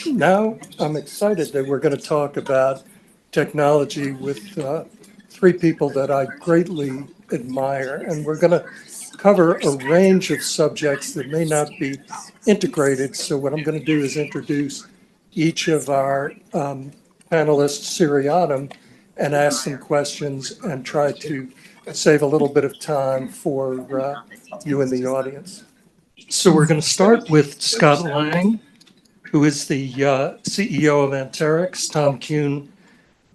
Now I'm excited that we're going to talk about technology with three people that I greatly admire. And we're going to cover a range of subjects that may not be integrated. So what I'm going to do is introduce each of our panelists seriatim and ask some questions and try to save a little bit of time for you in the audience. So we're going to start with Scott Lang, who is the CEO of Anterix. Tom Kuhn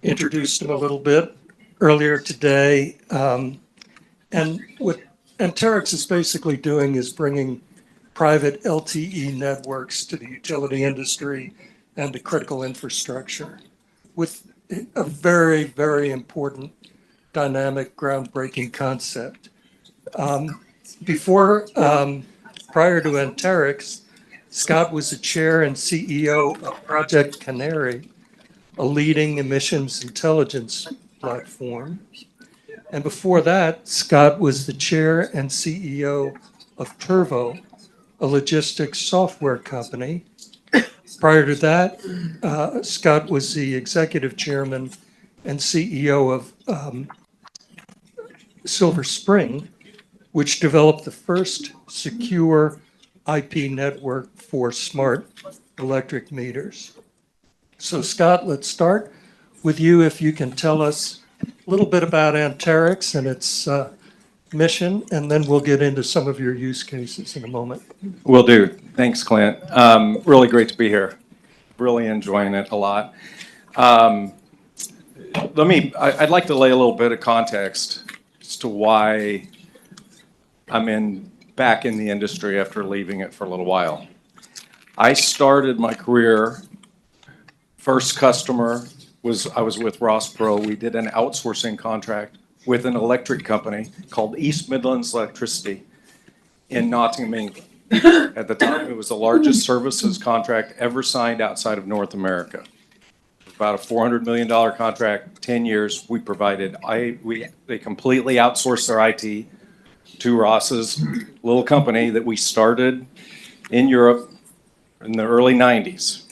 introduced him a little bit earlier today. And what Anterix is basically doing is bringing private LTE networks to the utility industry and to critical infrastructure with a very, very important, dynamic, groundbreaking concept. Prior to Anterix, Scott was the chair and CEO of Project Canary, a leading emissions intelligence platform. And before that, Scott was the chair and CEO of Turvo, a logistics software company. Prior to that, Scott was the executive chairman and CEO of Silver Spring, which developed the first secure IP network for smart electric meters. So Scott, let's start with you. If you can tell us a little bit about Anterix and its mission, and then we'll get into some of your use cases in a moment. Will do. Thanks, Clint. Really great to be here. Really enjoying it a lot. I'd like to lay a little bit of context as to why I'm back in the industry after leaving it for a little while. I started my career, first customer I was with Ross Pro. We did an outsourcing contract with an electric company called East Midlands Electricity in Nottingham, England. At the time, it was the largest services contract ever signed outside of North America. About a $400 million contract, 10 years. They completely outsourced their IT to Ross's little company that we started in Europe in the early 90s.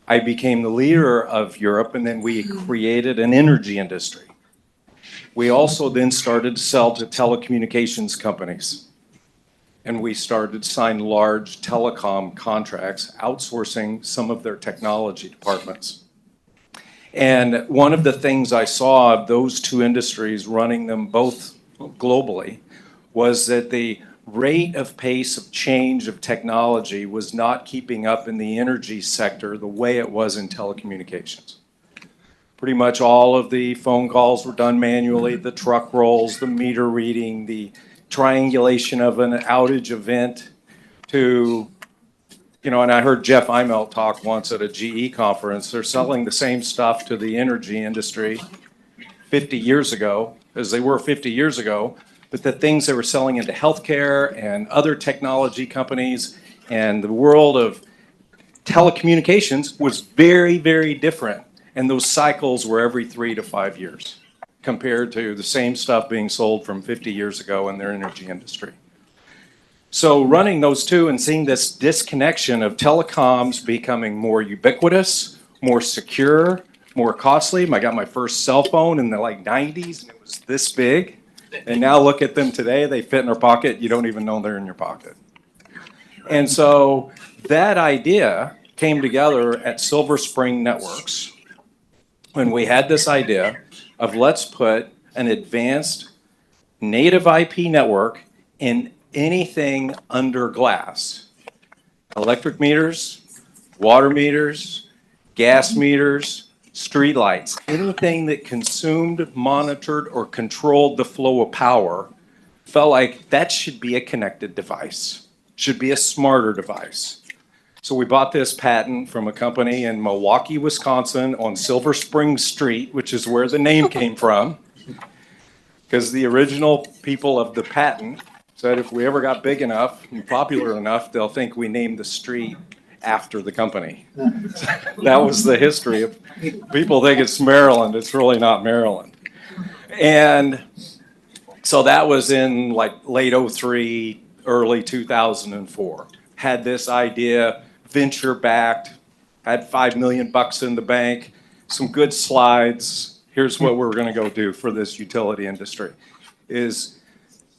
I became the leader of Europe, and then we created an energy industry. We also then started to sell to telecommunications companies, and we started to sign large telecom contracts, outsourcing some of their technology departments. And one of the things I saw of those two industries, running them both globally, was that the rate of pace of change of technology was not keeping up in the energy sector the way it was in telecommunications. Pretty much all of the phone calls were done manually, the truck rolls, the meter reading, the triangulation of an outage event to, and I heard Jeff Imelt talk once at a GE conference. They're selling the same stuff to the energy industry 50 years ago as they were 50 years ago. But the things they were selling into healthcare and other technology companies and the world of telecommunications was very, very different. And those cycles were every 3 to 5 years compared to the same stuff being sold from 50 years ago in their energy industry. So running those two and seeing this disconnection of telecoms becoming more ubiquitous, more secure, more costly. I got my first cell phone in the 90s, and it was this big. And now look at them today, they fit in our pocket. You don't even know they're in your pocket. And so that idea came together at Silver Spring Networks when we had this idea of let's put an advanced native IP network in anything under glass. Electric meters, water meters, gas meters, street lights, anything that consumed, monitored, or controlled the flow of power, felt like that should be a connected device, should be a smarter device. So we bought this patent from a company in Milwaukee, Wisconsin on Silver Spring Street, which is where the name came from, because the original people of the patent said if we ever got big enough and popular enough, they'll think we named the street after the company. That was the history of people think it's Maryland. It's really not Maryland. And so that was in late 03, early 2004. Had this idea, venture backed, had $5 million in the bank, some good slides. Here's what we're going to go do for this utility industry is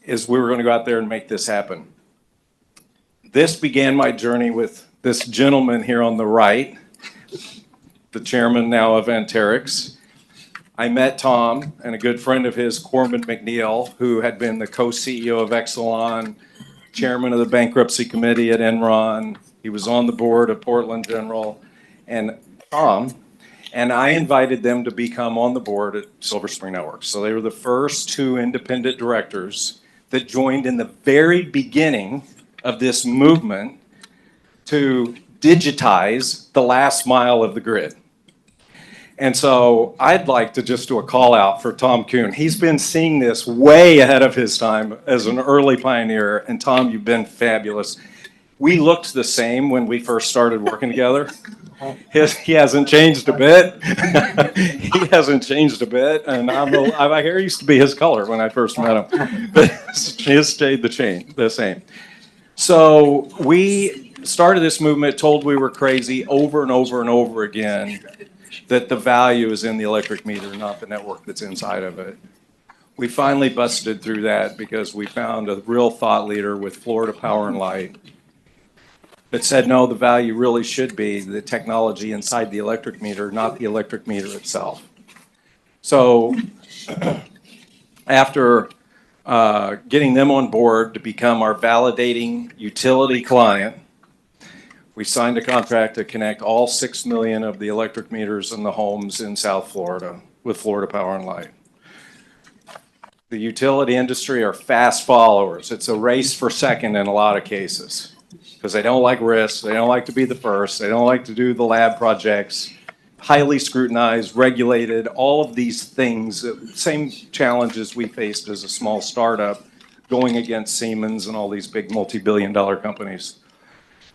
we were going to go out there and make this happen. This began my journey with this gentleman here on the right, the chairman now of Anterix. I met Tom and a good friend of his, Corman McNeil, who had been the co-CEO of Exelon, chairman of the bankruptcy committee at Enron. He was on the board of Portland General. And Tom, and I invited them to become on the board at Silver Spring Networks. So they were the first two independent directors that joined in the very beginning of this movement to digitize the last mile of the grid. And so I'd like to just do a call out for Tom Kuhn. He's been seeing this way ahead of his time as an early pioneer. And Tom, you've been fabulous. We looked the same when we first started working together. He hasn't changed a bit. He hasn't changed a bit. And my hair used to be his color when I first met him. But he has stayed the same. So we started this movement, told we were crazy over and over and over again, that the value is in the electric meter, not the network that's inside of it. We finally busted through that because we found a real thought leader with Florida Power and Light that said, no, the value really should be the technology inside the electric meter, not the electric meter itself. So after getting them on board to become our validating utility client, we signed a contract to connect all 6 million of the electric meters in the homes in South Florida with Florida Power and Light. The utility industry are fast followers. It's a race for second in a lot of cases because they don't like risks. They don't like to be the first. They don't like to do the lab projects. Highly scrutinized, regulated, all of these things, same challenges we faced as a small startup going against Siemens and all these big multi-billion-dollar companies.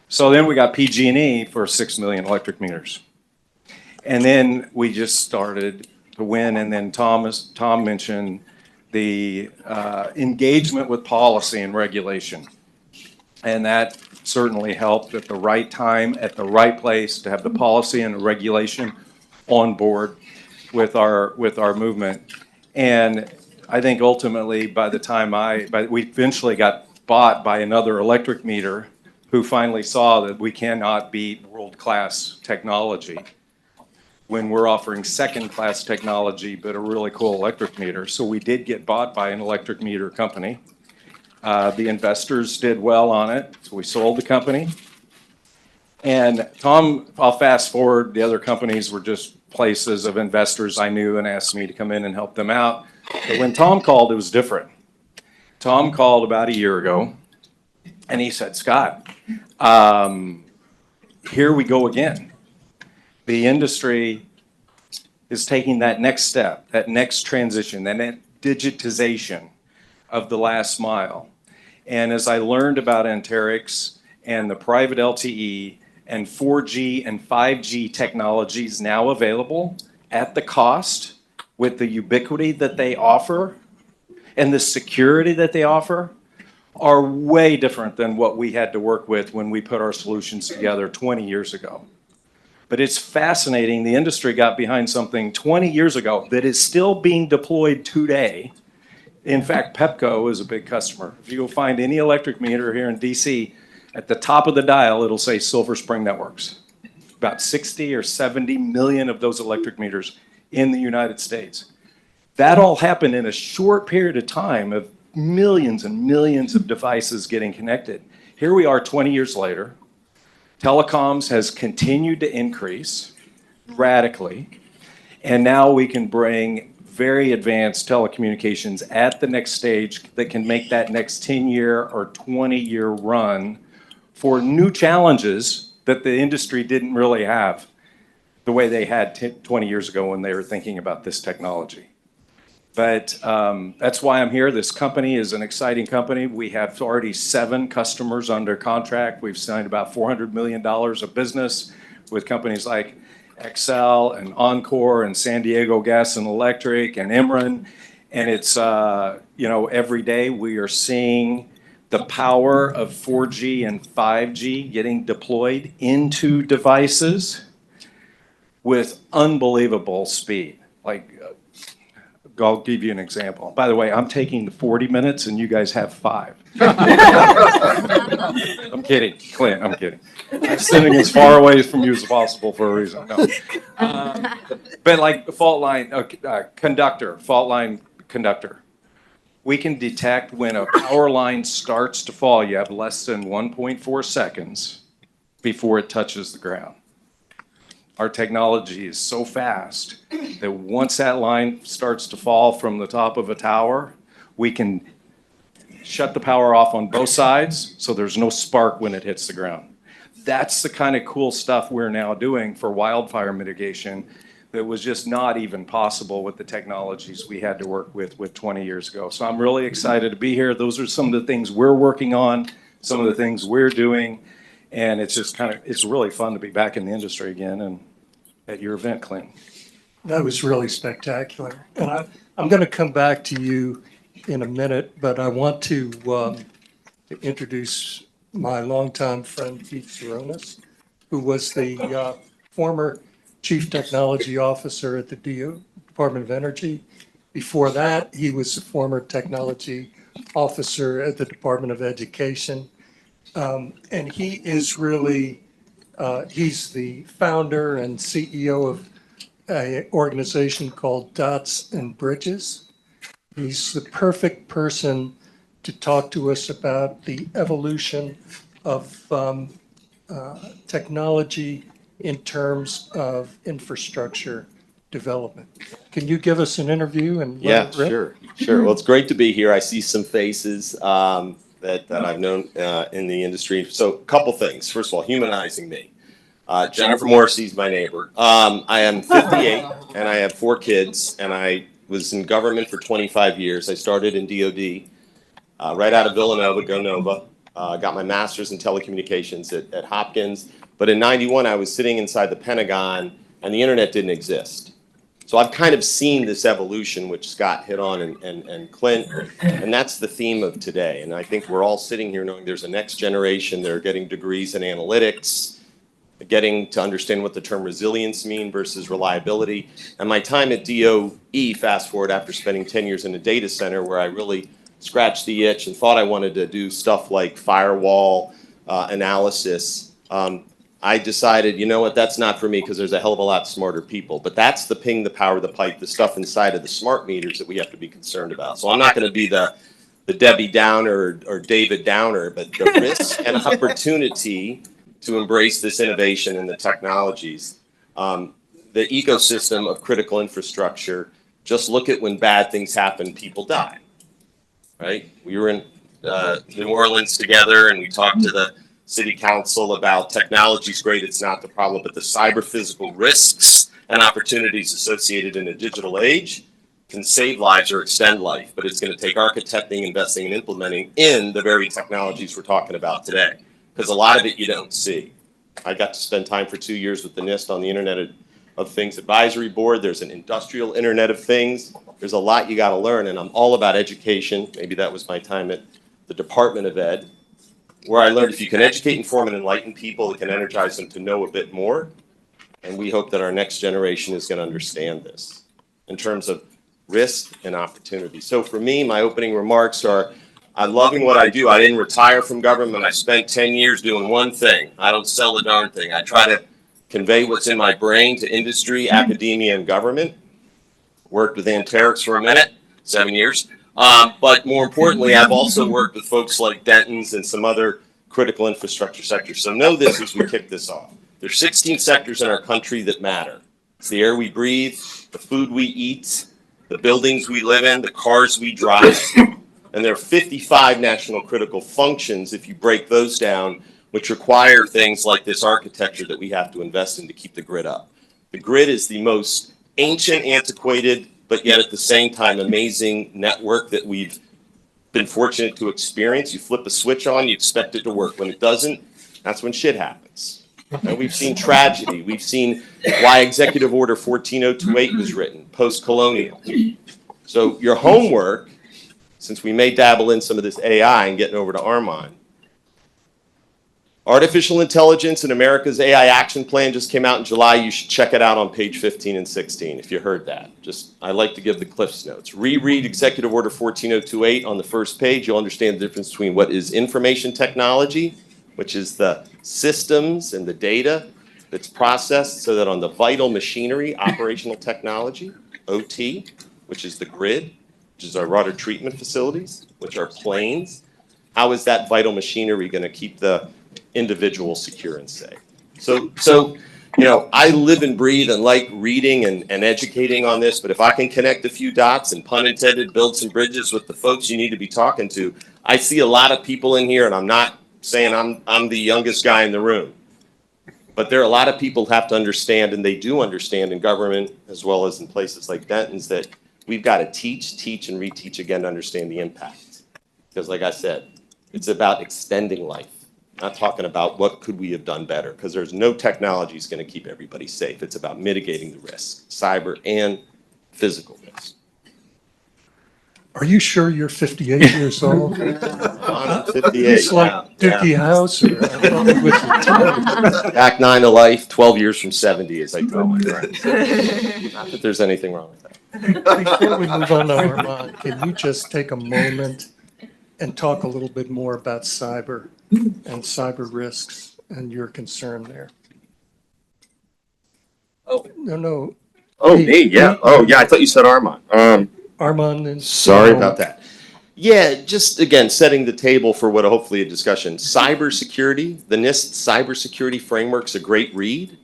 So then we got PG&E for 6 million electric meters. And then we just started to win. And then Tom mentioned the engagement with policy and regulation. And that certainly helped at the right time, at the right place to have the policy and the regulation on board with our movement. And I think ultimately by the time we eventually got bought by another electric meter who finally saw that we cannot beat world-class technology when we're offering second-class technology, but a really cool electric meter. So we did get bought by an electric meter company. The investors did well on it, so we sold the company. And Tom, I'll fast forward, the other companies were just places of investors I knew and asked me to come in and help them out. But when Tom called, it was different. Tom called about a year ago, and he said, Scott, here we go again. The industry is taking that next step, that next transition, that digitization of the last mile. And as I learned about Anterix and the private LTE and 4G and 5G technologies now available at the cost with the ubiquity that they offer and the security that they offer are way different than what we had to work with when we put our solutions together 20 years ago. But it's fascinating. The industry got behind something 20 years ago that is still being deployed today. In fact, Pepco is a big customer. If you go find any electric meter here in DC, at the top of the dial, it'll say Silver Spring Networks. About 60 or 70 million of those electric meters in the United States. That all happened in a short period of time of millions and millions of devices getting connected. Here we are 20 years later. Telecoms has continued to increase radically. And now we can bring very advanced telecommunications at the next stage that can make that next 10-year or 20-year run for new challenges that the industry didn't really have the way they had 20 years ago when they were thinking about this technology. But that's why I'm here. This company is an exciting company. We have already 7 customers under contract. We've signed about $400 million of business with companies like Excel and Encore and San Diego Gas and Electric and Emeren. And it's, every day we are seeing the power of 4G and 5G getting deployed into devices with unbelievable speed. Like, I'll give you an example. By the way, I'm taking the 40 minutes and you guys have 5. I'm kidding, Clint, I'm kidding. I'm sitting as far away from you as possible for a reason. No. But like fault line conductor. We can detect when a power line starts to fall. You have less than 1.4 seconds before it touches the ground. Our technology is so fast that once that line starts to fall from the top of a tower, we can shut the power off on both sides so there's no spark when it hits the ground. That's the kind of cool stuff we're now doing for wildfire mitigation that was just not even possible with the technologies we had to work with 20 years ago. So I'm really excited to be here. Those are some of the things we're working on, some of the things we're doing. And it's just it's really fun to be back in the industry again and at your event, Clint. That was really spectacular. And I'm going to come back to you in a minute, but I want to introduce my longtime friend, Keith Tseronis, who was the former Chief Technology Officer at the Department of Energy. Before that, he was the former Technology Officer at the Department of Education. And he is really, he's the founder and CEO of an organization called Dots and Bridges. He's the perfect person to talk to us about the evolution of technology in terms of infrastructure development. Can you give us an interview and Yeah, sure. Well, it's great to be here. I see some faces that I've known in the industry. So a couple things. First of all, humanizing me. Jennifer Morrissey's my neighbor. I am 58 and I have 4 kids, and I was in government for 25 years. I started in DOD right out of Villanova, go Nova. Got my master's in telecommunications at Hopkins. But in 91, I was sitting inside the Pentagon and the internet didn't exist. So I've kind of seen this evolution, which Scott hit on and Clint, and that's the theme of today. And I think we're all sitting here knowing there's a next generation. They're getting degrees in analytics, getting to understand what the term resilience mean versus reliability. And my time at DOE, fast forward after spending 10 years in a data center where I really scratched the itch and thought I wanted to do stuff like firewall analysis, I decided, you know what, that's not for me because there's a hell of a lot smarter people. But that's the ping, the power, the pipe, the stuff inside of the smart meters that we have to be concerned about. So I'm not going to be the Debbie Downer or David Downer, but the risk and opportunity to embrace this innovation and the technologies. The ecosystem of critical infrastructure, just look at when bad things happen, people die, right? We were in New Orleans together and we talked to the city council about technology's great, it's not the problem, but the cyber physical risks and opportunities associated in a digital age can save lives or extend life, but it's going to take architecting, investing, and implementing in the very technologies we're talking about today, because a lot of it you don't see. I got to spend time for 2 years with the NIST on the Internet of Things Advisory Board. There's an industrial Internet of Things. There's a lot you got to learn, and I'm all about education. Maybe that was my time at the Department of Ed, where I learned if you can educate, inform, and enlighten people, it can energize them to know a bit more. And we hope that our next generation is going to understand this in terms of risk and opportunity. So for me, my opening remarks are, I'm loving what I do. I didn't retire from government. I spent 10 years doing one thing. I don't sell a darn thing. I try to convey what's in my brain to industry, academia, and government. Worked with Anterix for a minute, 7 years. But more importantly, I've also worked with folks like Dentons and some other critical infrastructure sectors. So know this as we kick this off. There's 16 sectors in our country that matter. It's the air we breathe, the food we eat, the buildings we live in, the cars we drive. And there are 55 national critical functions, if you break those down, which require things like this architecture that we have to invest in to keep the grid up. The grid is the most ancient, antiquated, but yet at the same time amazing network that we've been fortunate to experience. You flip a switch on, you expect it to work. When it doesn't, that's when shit happens. And we've seen tragedy. We've seen why Executive Order 14028 was written, post-colonial. So your homework, since we may dabble in some of this AI and getting over to Armond, Artificial intelligence and America's AI action plan just came out in July. You should check it out on page 15 and 16 if you heard that. I like to give the Cliffs Notes. Reread Executive Order 14028 on the first page. You'll understand the difference between what is information technology, which is the systems and the data that's processed so that on the vital machinery, operational technology, OT, which is the grid, which is our water treatment facilities, which are planes. How is that vital machinery going to keep the individual secure and safe? So, I live and breathe and like reading and educating on this, but if I can connect a few dots and, pun intended, build some bridges with the folks you need to be talking to, I see a lot of people in here, and I'm not saying I'm the youngest guy in the room, but there are a lot of people who have to understand, and they do understand in government as well as in places like Dentons, that we've got to teach, and reteach again to understand the impact. Because like I said, it's about extending life. Not talking about what could we have done better, because there's no technology is going to keep everybody safe. It's about mitigating the risk, cyber and physical risk. Are you sure you're 58 years old? I'm 58. It's like Dookie House. Or, I thought it was Back 9 to life, 12 years from 70, as I tell my friends. Not that there's anything wrong with that. Before we move on to Armond, can you just take a moment and talk a little bit more about cyber and cyber risks and your concern there? Oh. No. Oh, me, yeah. Oh, yeah, I thought you said Armond. Armond and. Sorry about that. Yeah, just again, setting the table for what hopefully a discussion. Cybersecurity, the NIST cybersecurity framework's a great read.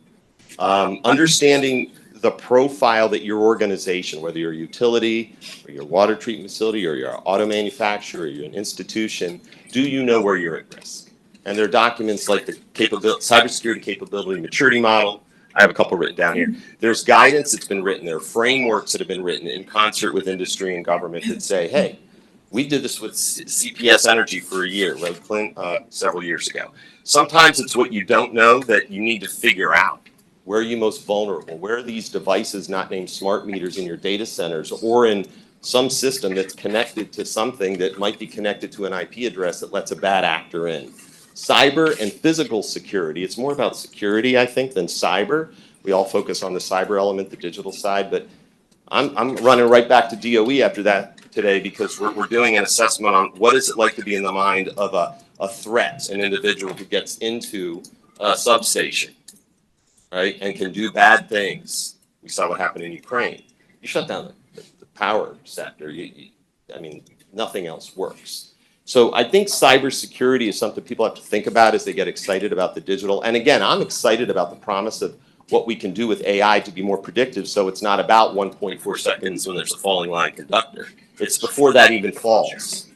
Understanding the profile that your organization, whether you're a utility or your water treatment facility or you're an auto manufacturer or you're an institution, do you know where you're at risk? And there are documents like the cybersecurity capability maturity model. I have a couple written down here. There's guidance that's been written. There are frameworks that have been written in concert with industry and government that say, hey, we did this with CPS Energy for a year, right, Clint, several years ago. Sometimes it's what you don't know that you need to figure out. Where are you most vulnerable? Where are these devices not named smart meters in your data centers or in some system that's connected to something that might be connected to an IP address that lets a bad actor in? Cyber and physical security. It's more about security, I think, than cyber. We all focus on the cyber element, the digital side, but I'm running right back to DOE after that today because we're doing an assessment on what is it like to be in the mind of a threat, an individual who gets into a substation, right, and can do bad things. We saw what happened in Ukraine. You shut down the power sector. I mean, nothing else works. So I think cybersecurity is something people have to think about as they get excited about the digital. And again, I'm excited about the promise of what we can do with AI to be more predictive. So it's not about 1.4 seconds when there's a falling line conductor. It's before that even falls.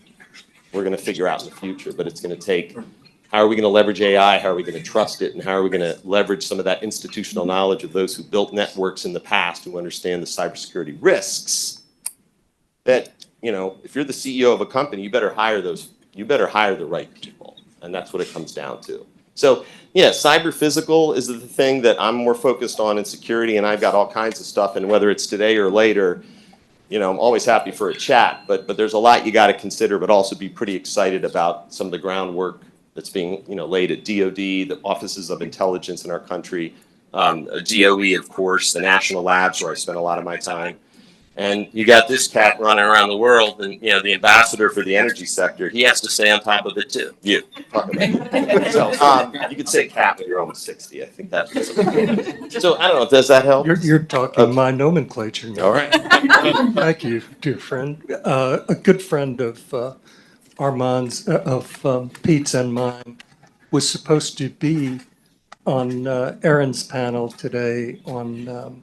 We're going to figure out in the future, but it's going to take, how are we going to leverage AI? How are we going to trust it? And how are we going to leverage some of that institutional knowledge of those who built networks in the past who understand the cybersecurity risks that, if you're the CEO of a company, you better hire the right people. And that's what it comes down to. So yeah, cyber physical is the thing that I'm more focused on in security, and I've got all kinds of stuff. And whether it's today or later, I'm always happy for a chat, but there's a lot you got to consider, but also be pretty excited about some of the groundwork that's being, laid at DOD, the offices of intelligence in our country, DOE, of course, the national labs where I spend a lot of my time. And you got this cat running around the world, and the ambassador for the energy sector, he has to stay on top of it too. You talk about it. So you could say cat when you're almost 60. I think that. So I don't know. Does that help? You're talking my nomenclature now. All right. Thank you, dear friend. A good friend of Armand's, of Pete's and mine, was supposed to be on Aaron's panel today on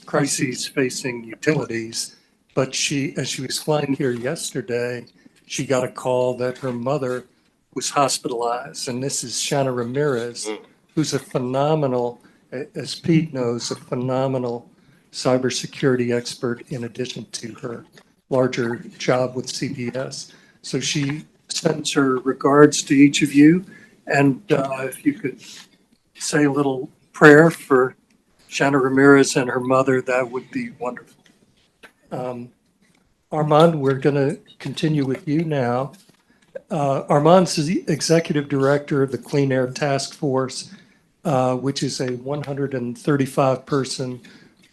crises facing utilities, but as she was flying here yesterday, she got a call that her mother was hospitalized, and this is Shanna Ramirez, who's a phenomenal, as Pete knows, a phenomenal cybersecurity expert in addition to her larger job with CPS. So she sends her regards to each of you, and if you could say a little prayer for Shanna Ramirez and her mother, that would be wonderful. Armond, we're going to continue with you now. Armand's the executive director of the Clean Air Task Force, which is a 135-person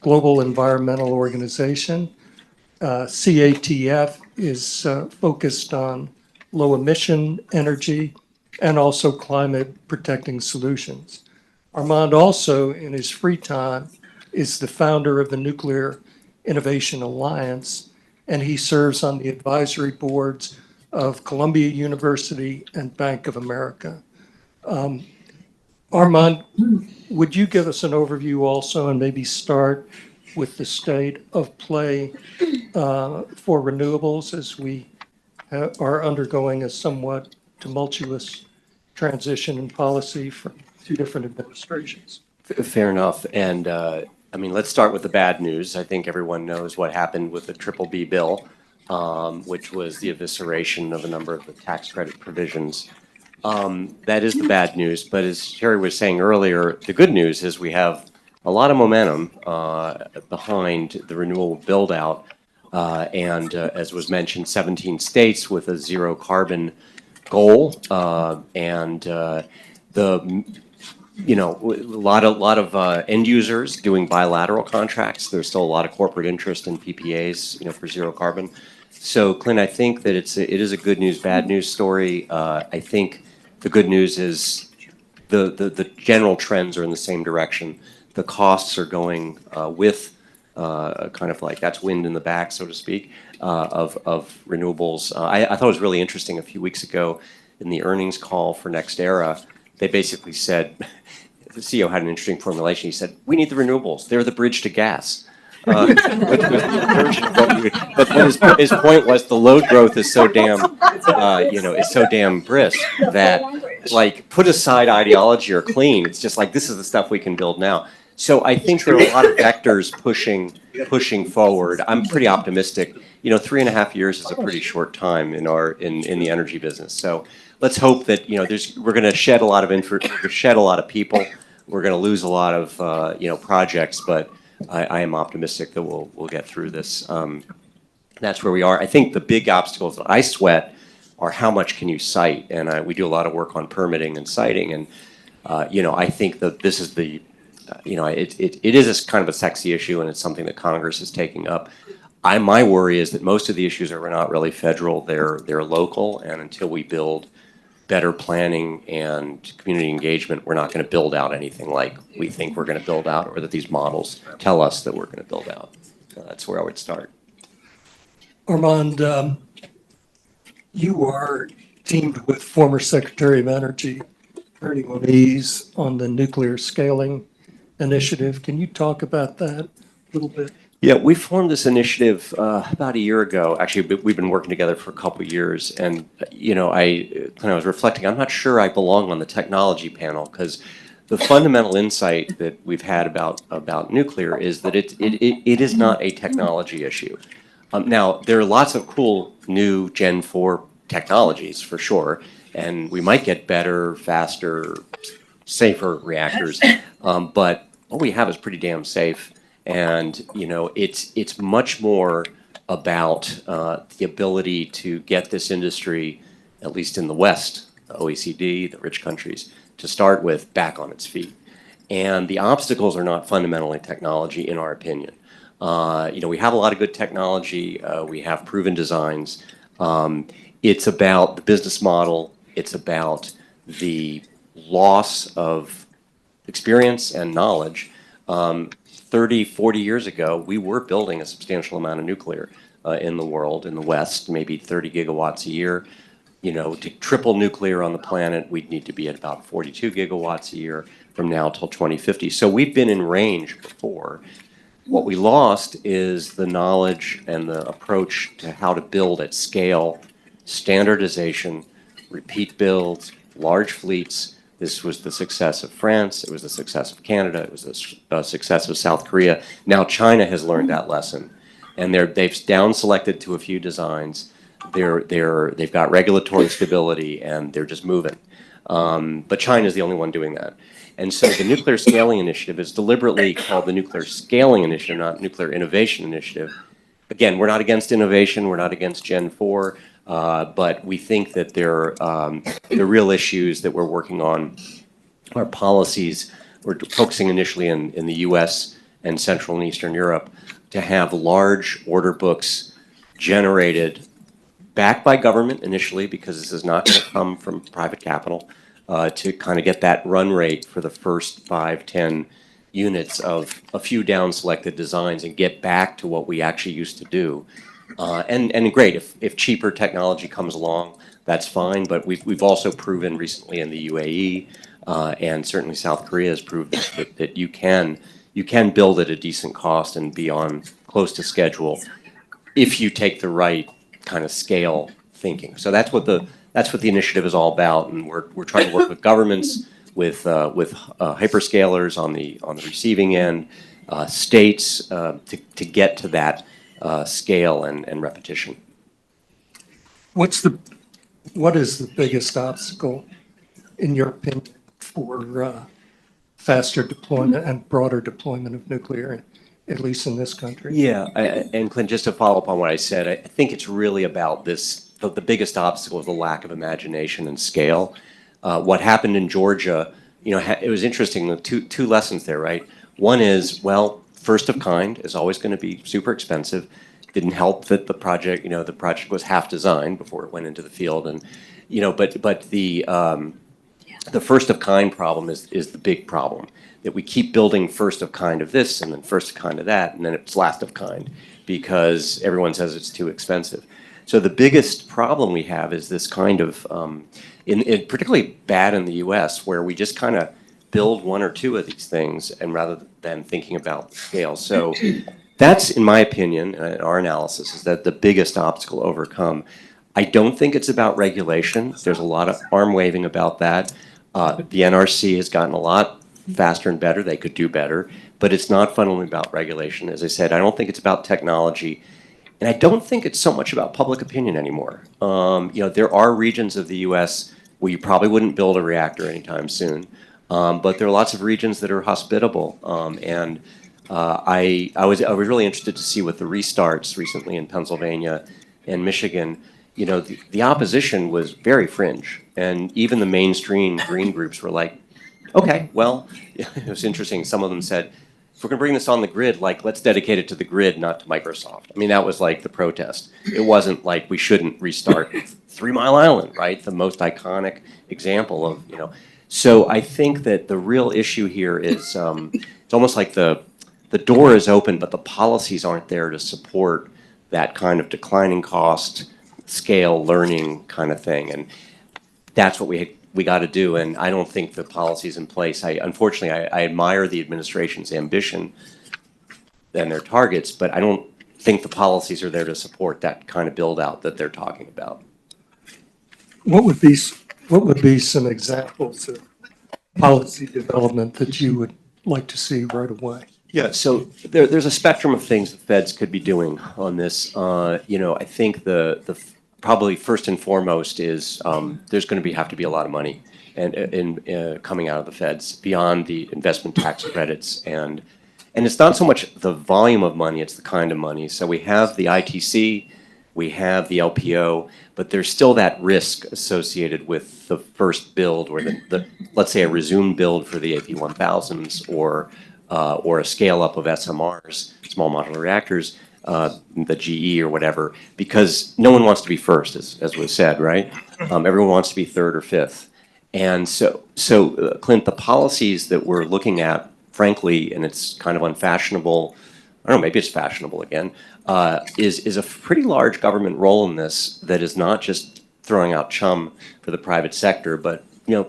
global environmental organization. CATF is focused on low emission energy and also climate protecting solutions. Armand also, in his free time, is the founder of the Nuclear Innovation Alliance, and he serves on the advisory boards of Columbia University and Bank of America. Armand, would you give us an overview also and maybe start with the state of play for renewables as we are undergoing a somewhat tumultuous transition in policy from two different administrations? Fair enough. And I mean, let's start with the bad news. I think everyone knows what happened with the BBB bill, which was the evisceration of a number of the tax credit provisions. That is the bad news. But as Sherry was saying earlier, the good news is we have a lot of momentum behind the renewable build out. And as was mentioned, 17 states with a zero carbon goal. A lot of end users doing bilateral contracts. There's still a lot of corporate interest in PPAs, for zero carbon. So, Clint, I think that it is a good news, bad news story. I think the good news is the general trends are in the same direction. The costs are going with kind of like that's wind in the back, so to speak, of renewables. I thought it was really interesting a few weeks ago in the earnings call for NextEra. They basically said, the CEO had an interesting formulation. He said, "We need the renewables. They're the bridge to gas." But his point was the load growth is so damn, is so damn brisk that, like, put aside ideology or clean. It's just like this is the stuff we can build now. So I think there are a lot of vectors pushing forward. I'm pretty optimistic. 3.5 years is a pretty short time in the energy business. So let's hope that we're going to shed a lot of shed a lot of people. We're going to lose a lot of projects, but I am optimistic that we'll get through this. That's where we are. I think the big obstacles that I sweat are how much can you cite, and we do a lot of work on permitting and citing, and I think that this is the it is a kind of a sexy issue, and it's something that Congress is taking up. My worry is that most of the issues are not really federal; they're local, and until we build better planning and community engagement, we're not going to build out anything like we think we're going to build out, or that these models tell us that we're going to build out. So that's where I would start. Armand, you are teamed with former Secretary of Energy Ernie Moniz on the nuclear scaling initiative. Can you talk about that a little bit? Yeah, we formed this initiative about a year ago. Actually, we've been working together for a couple of years. And, when I was reflecting, I'm not sure I belong on the technology panel, because the fundamental insight that we've had about nuclear is that it is not a technology issue. Now, there are lots of cool new Gen 4 technologies, for sure. And we might get better, faster, safer reactors. But what we have is pretty damn safe. And, it's much more about the ability to get this industry, at least in the West, the OECD, the rich countries, to start with, back on its feet. And the obstacles are not fundamentally technology, in our opinion. We have a lot of good technology. We have proven designs. It's about the business model. It's about the loss of experience and knowledge. 30, 40 years ago, we were building a substantial amount of nuclear in the world, in the West, maybe 30 gigawatts a year. To triple nuclear on the planet, we'd need to be at about 42 gigawatts a year from now till 2050. So we've been in range before. What we lost is the knowledge and the approach to how to build at scale, standardization, repeat builds, large fleets. This was the success of France. It was the success of Canada. It was the success of South Korea. Now China has learned that lesson, and they've down-selected to a few designs. They've got regulatory stability, and they're just moving. But China is the only one doing that. And so the Nuclear Scaling Initiative is deliberately called the Nuclear Scaling Initiative, not Nuclear Innovation Initiative. Again, we're not against innovation. We're not against Gen 4. But we think that the real issues that we're working on are policies. We're focusing initially in the U.S. and Central and Eastern Europe to have large order books generated, backed by government initially, because this is not going to come from private capital, to kind of get that run rate for the first 5, 10 units of a few down-selected designs and get back to what we actually used to do. And great, if cheaper technology comes along, that's fine, but we've also proven recently in the UAE, and certainly South Korea has proved that you can build at a decent cost and be on close to schedule if you take the right kind of scale thinking. So that's what the initiative is all about, and we're trying to work with governments, with hyperscalers on the receiving end, states, to get to that scale and repetition. What is the biggest obstacle, in your opinion, for faster deployment and broader deployment of nuclear, at least in this country? Yeah, and Clint, just to follow up on what I said, I think it's really about this. The biggest obstacle is the lack of imagination and scale. What happened in Georgia, it was interesting. The two lessons there, right? One is, well, first of kind is always going to be super expensive. Didn't help that the project was half designed before it went into the field, and but the first of kind problem is the big problem, that we keep building first of kind of this and then first of kind of that, and then it's last of kind because everyone says it's too expensive. So the biggest problem we have is this kind of, particularly bad in the US, where we just kind of build one or two of these things and rather than thinking about scale. So that's, in my opinion, our analysis, is that the biggest obstacle to overcome. I don't think it's about regulation. There's a lot of arm waving about that. The NRC has gotten a lot faster and better. They could do better, but it's not fundamentally about regulation. As I said, I don't think it's about technology, and I don't think it's so much about public opinion anymore. There are regions of the U.S. where you probably wouldn't build a reactor anytime soon, but there are lots of regions that are hospitable. I was really interested to see with the restarts recently in Pennsylvania and Michigan. The opposition was very fringe, and even the mainstream green groups were like, okay, well, it was interesting. Some of them said, if we're going to bring this on the grid, let's dedicate it to the grid, not to Microsoft. I mean, that was like the protest. It wasn't like we shouldn't restart 3 Mile Island, right? The most iconic example of, So I think that the real issue here is it's almost like the door is open, but the policies aren't there to support that kind of declining cost, scale, learning kind of thing. And that's what we got to do, and I don't think the policy's in place. Unfortunately, I admire the administration's ambition and their targets, but I don't think the policies are there to support that kind of build out that they're talking about. What would be some examples of policy development that you would like to see right away? Yeah, so there's a spectrum of things the feds could be doing on this. I think the probably first and foremost is there's going to have to be a lot of money and coming out of the feds beyond the investment tax credits, and it's not so much the volume of money, it's the kind of money. So we have the ITC, we have the LPO, but there's still that risk associated with the first build, or the let's say a resumed build for the AP1000s, or a scale up of SMRs, small modular reactors, the GE or whatever, because no one wants to be first, as was said, right? Everyone wants to be third or fifth. And so Clint, the policies that we're looking at, frankly, and it's kind of unfashionable, I don't know, maybe it's fashionable again, is a pretty large government role in this that is not just throwing out chum for the private sector, but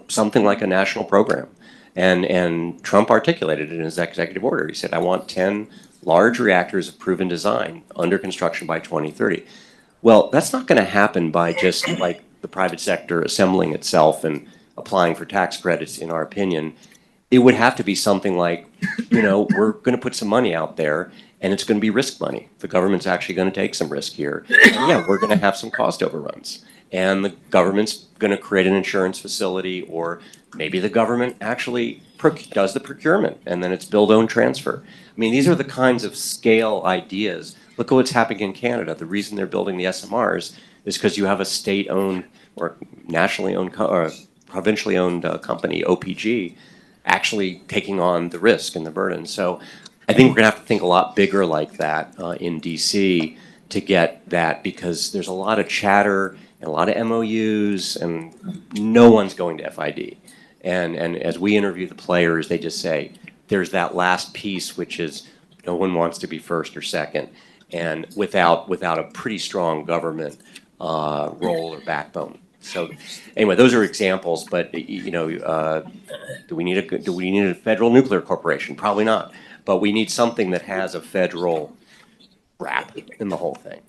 something like a national program. And Trump articulated it in his executive order. He said, I want 10 large reactors of proven design under construction by 2030. Well, that's not going to happen by just like the private sector assembling itself and applying for tax credits, in our opinion. It would have to be something like, we're going to put some money out there, and it's going to be risk money. The government's actually going to take some risk here. And yeah, we're going to have some cost overruns. And the government's going to create an insurance facility, or maybe the government actually does the procurement, and then it's build, own, transfer. I mean, these are the kinds of scale ideas Look at what's happening in Canada. The reason they're building the SMRs is because you have a state-owned or nationally owned or provincially owned company, OPG, actually taking on the risk and the burden. So I think we're going to have to think a lot bigger like that in DC to get that, because there's a lot of chatter and a lot of MOUs, and no one's going to FID. And as we interview the players, they just say there's that last piece, which is no one wants to be first or second, and without a pretty strong government role or backbone. So anyway, those are examples. But do we need a federal nuclear corporation? Probably not. But we need something that has a federal wrap in the whole thing.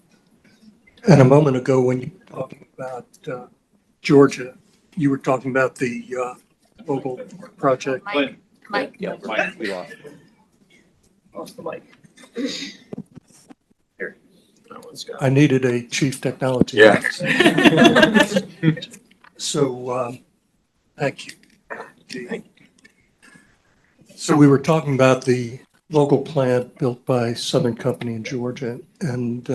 And a moment ago, when you were talking about Georgia, you were talking about the Vogel project. Mike. Yeah, we lost. Lost the mic. Here. That one's got. I needed a chief technology Yeah. officer. So, thank you. So we were talking about the local plant built by Southern Company in Georgia, and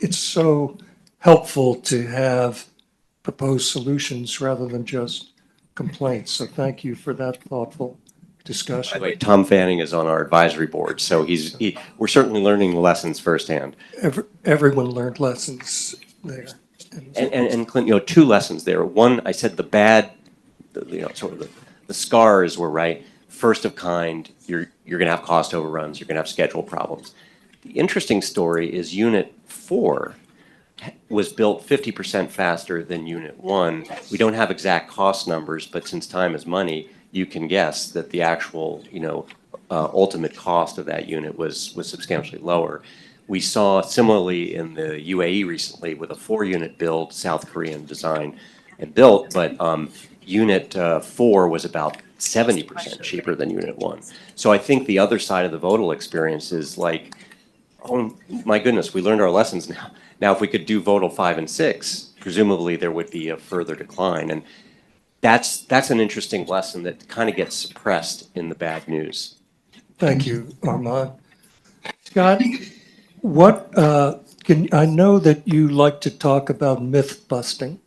it's so helpful to have proposed solutions rather than just complaints. So thank you for that thoughtful By discussion. the way, Tom Fanning is on our advisory board, so we're certainly learning the lessons firsthand. Everyone learned lessons there. And Clint, two lessons there. One, I said the bad, sort of the scars were right. First of kind, you're going to have cost overruns, you're going to have schedule problems. The interesting story is Unit 4 was built 50% faster than Unit 1. We don't have exact cost numbers, but since time is money, you can guess that the actual, ultimate cost of that unit was substantially lower. We saw similarly in the UAE recently with a 4-unit build, South Korean design and built, but Unit 4 was about 70% cheaper than Unit 1. So I think the other side of the Vodal experience is like, oh my goodness, we learned our lessons now. Now, if we could do Vodal 5 and 6, presumably there would be a further decline. And that's an interesting lesson that kind of gets suppressed in the bad news. Thank you, Armand. Scott, I know that you like to talk about myth busting.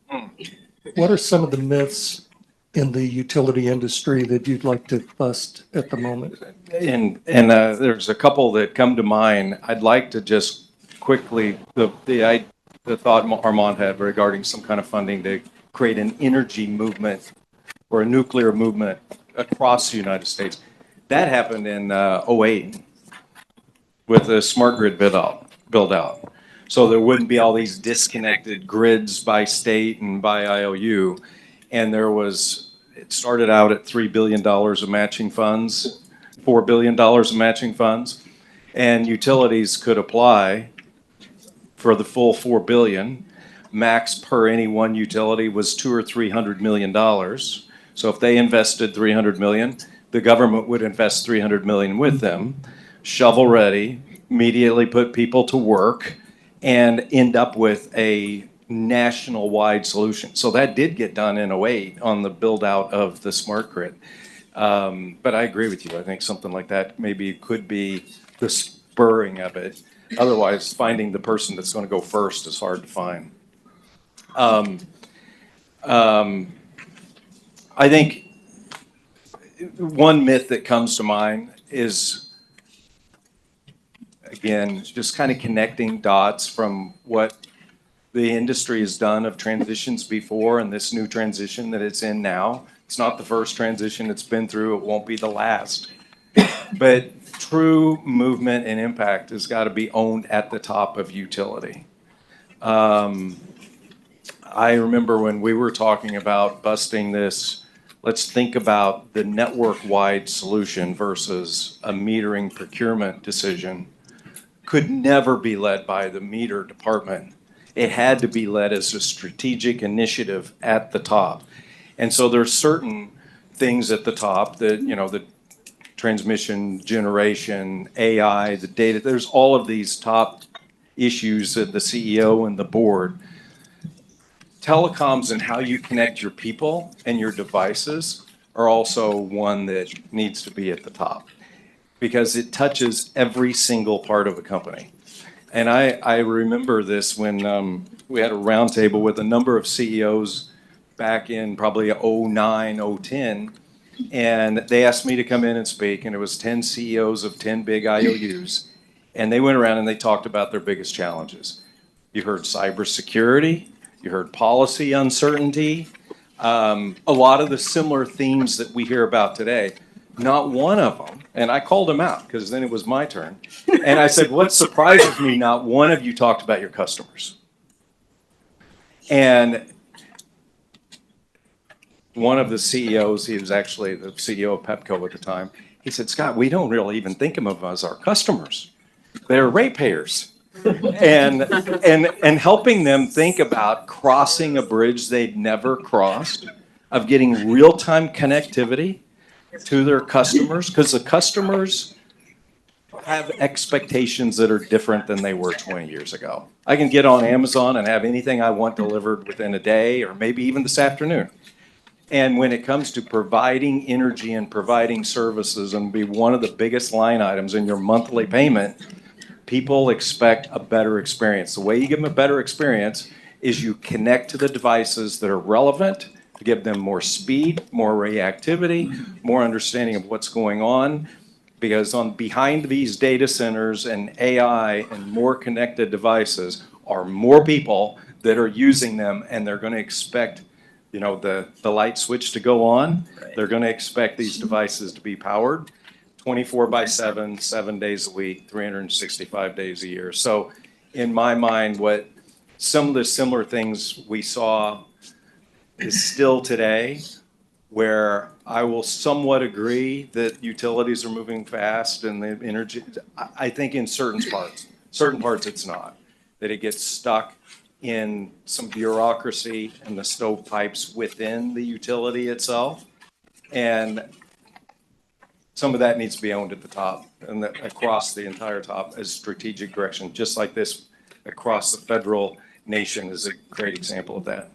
What are some of the myths in the utility industry that you'd like to bust at the moment? And there's a couple that come to mind. I'd like to just quickly, the thought Armand had regarding some kind of funding to create an energy movement or a nuclear movement across the United States. That happened in 2008 with the smart grid build out. So there wouldn't be all these disconnected grids by state and by IOU. And it started out at $3 billion of matching funds, $4 billion of matching funds, and utilities could apply for the full $4 billion. Max per any one utility was $200 or $300 million. So if they invested $300 million, the government would invest $300 million with them, shovel ready, immediately put people to work, and end up with a national-wide solution. So that did get done in 2008 on the build-out of the smart grid. But I agree with you. I think something like that maybe could be the spurring of it. Otherwise, finding the person that's going to go first is hard to find. I think one myth that comes to mind is, again, just kind of connecting dots from what the industry has done of transitions before and this new transition that it's in now. It's not the first transition it's been through. It won't be the last. But true movement and impact has got to be owned at the top of utility. I remember when we were talking about busting this, let's think about the network-wide solution versus a metering procurement decision. Could never be led by the meter department. It had to be led as a strategic initiative at the top. And so there's certain things at the top that, the transmission, generation, AI, the data, there's all of these top issues that the CEO and the board. Telecoms and how you connect your people and your devices are also one that needs to be at the top. because it touches every single part of a company. And I remember this when we had a roundtable with a number of CEOs back in probably 09, 010, and they asked me to come in and speak, and it was 10 CEOs of 10 big IOUs, and they went around and they talked about their biggest challenges. You heard cybersecurity, you heard policy uncertainty, a lot of the similar themes that we hear about today. Not one of them, and I called them out because then it was my turn. And I said, what surprises me, not one of you talked about your customers. And one of the CEOs, he was actually the CEO of Pepco at the time, he said, Scott, we don't really even think of them as our customers. They're ratepayers. and helping them think about crossing a bridge they'd never crossed, of getting real-time connectivity to their customers, because the customers have expectations that are different than they were 20 years ago. I can get on Amazon and have anything I want delivered within a day or maybe even this afternoon. And when it comes to providing energy and providing services and be one of the biggest line items in your monthly payment, people expect a better experience. The way you give them a better experience is you connect to the devices that are relevant, to give them more speed, more reactivity, more understanding of what's going on. Because behind these data centers and AI and more connected devices are more people that are using them, and they're going to expect, you know, the light switch to go on. They're going to expect these devices to be powered 24/7, 7 days a week, 365 days a year. So in my mind, what some of the similar things we saw is still today, where I will somewhat agree that utilities are moving fast and the energy, I think in certain parts it's not, that it gets stuck in some bureaucracy and the stovepipes within the utility itself. And some of that needs to be owned at the top and across the entire top as strategic direction, just like this across the federal nation is a great example of that.